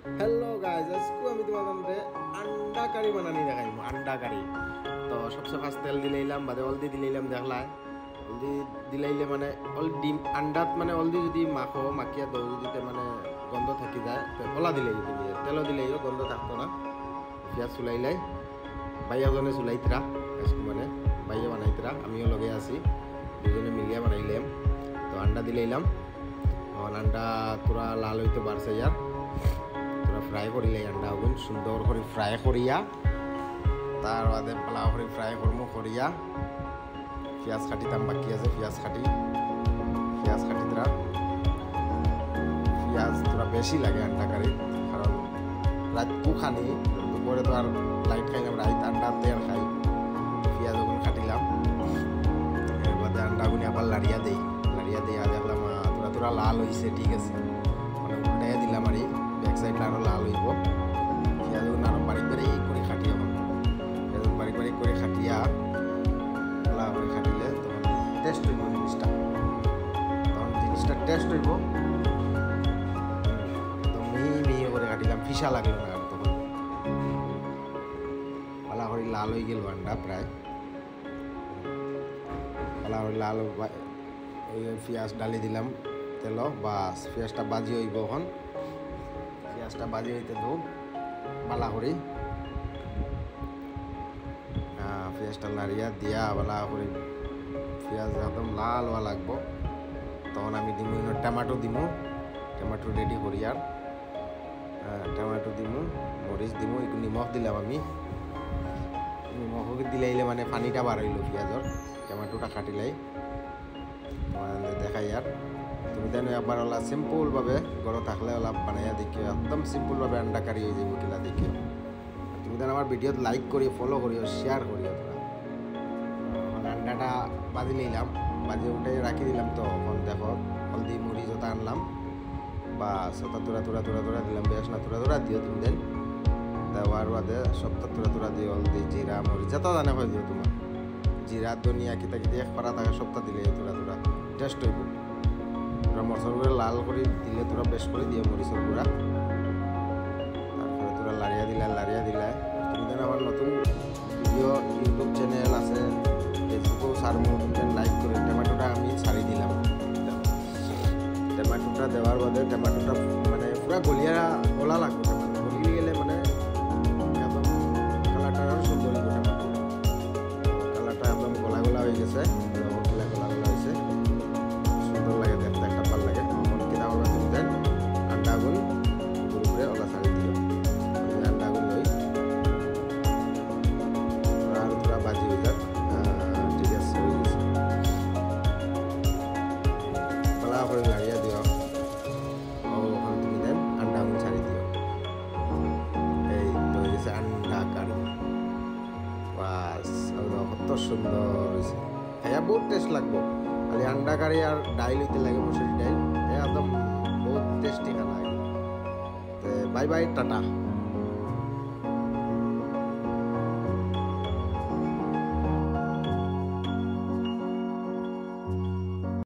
Hello guys আজকে আমি তোমাদের अंडा কারি বানানি দেখাইবো अंडा কারি। তো সবচেয়ে ফার্স্ট তেল দিলাইলাম বাদে হলদি দিলাইলাম দেখলাই হলদি দিলাইলে মানে অল ডিম আন্ডাত মানে হলদি যদি মাখো মাখিয়া দৌ যদি মানে গন্ধ থাকি যায় তো কলা দিলাই তুমি তেল দিলাইও গন্ধ থাকতো না। পেঁয়াজ চুলাইলাই বাইয়াজনে চুলাইতরা আজকে মানে বাইয়া বানাইতরা আমিও লগে আছি দুজনে মিলিয়া বানাইলাম। তো अंडा দিলাইলাম अंडा তোরা লাল হইতে বাড়ছে ইয়ার फ्राई करिले अंडा गुन सुंदर कर फ्राई करिया तार बादे पलाव कर फ्राई करमु करिया पियाज काटी ताम बाकी আছে पियाज काटी तरा पियाज तोरा बेशी লাগে अंडा কারি কারণ রাত কো খানি দুপুরে তো আর লাইট খাইলাম রাত अंडा তেল খাই পিয়াজ গুন কাটিলাম এর বাদে अंडा গুনি আবার লাড়িয়া দেই দেখলাম তোরা লাল হইছে ঠিক আছে মানে উল্টাইয়া দিলাম আরে এক সাইড আরো লাল হইব পেঁয়াজ আরো বারিক করে খাটিয়া বারিক করে খাটিয়া লাল করে খাটিলে তখন টেস্ট হইব জিনিসটা টেস্ট হইব। তো মিহি করে খাটিলাম ফিসা লাগলো না আর তখন পালা করে লাল হয়ে গেল আন্ডা প্রায় পালা করে লাল পেঁয়াজ ডালি দিলাম তেল বাস পেঁয়াজটা বাজি হইব এখন পেঁয়াজটা বাজি হইতে দো বালা করি পেঁয়াজটা লাড়িয়া দিয়া বালা করি পেঁয়াজ একদম লাল হওয়া লাগবো তখন আমি দিমু টমেটো রেডি করি আর টমেটো দিমু মরিচ দিমু একটু নিমখ দিলাম আমি নিমখ দিলাইলে মানে পানিটা বার হইল পেঁয়াজর টমেটোটা কাটিলাই দেখাই আর তুমি দেন একবার ওলা সিম্পল ভাবে ঘর থাকলে ওলা বানাইয়া দেখিও একদম সিম্পল ভাবে अंडा কারি হয়ে যাবে কিলা দেখিও তুমি দেন আমার ভিডিও লাইক করিও ফলো করিও শেয়ার করিও তোরা अंडाটা বাজি নিলাম বাজি উঠে রাখি দিলাম তো এখন দেখো হলদি মরিচ ওটা আনলাম বাস ওটা তোরা দিলাম বেশ না তোরা দিও তুমি দেন দেওয়ার বাদে সবটা তোরা দিও হলদি জিরা মরিচ যত জানে হয় দিও তোমার জিরা ধনিয়া কিতা এক পারা থাকে সবটা দিলে তোরা টেস্ট হইব মরিচের গুঁড়া লাল করে দিলে তোরা বেশ করে দিয়ে মরিচের গুঁড়া তারপরে তোরা লাড়িয়া দিলা তুমি যেন আমার নতুন ভিডিও ইউটিউব চ্যানেল আছে ফেসবুকেও সারমু তুমি লাইক করে টমেটোটা আমি ছাড়ি দিলাম টমেটোটা দেওয়ার বাদে টমেটোটা মানে পুরা গলা লাগবে টমেটো গলি গেলে মানে একদম কালারটা আরও সুন্দর হইব টমেটো কালারটা একদম গলা হয়ে গেছে গলা হয়েছে সুন্দর লাগে দেখতে একটা ভালো লাগে কিনা করবা তুমি দেন अंडा গুল উপরে ওলা ছাড়ি দিও अंडा গুল লই আর পুরা বাজি হয়ে যাক ঠিক আছে হয়ে গেছে পালা করে লাড়িয়া দিও ওখানে তুমি দেন अंडा গুল ছাড়ি দিও এই তো হয়ে গেছে अंडा কারি বাস কত সুন্দর হয়েছে খাইয়া বহুত টেস্ট লাগবো খালি अंडा কারি আর ডাইল হইতে লাগে মসুরি ডাইল একদম বহুত টেস্টি খানা। Bye bye tata.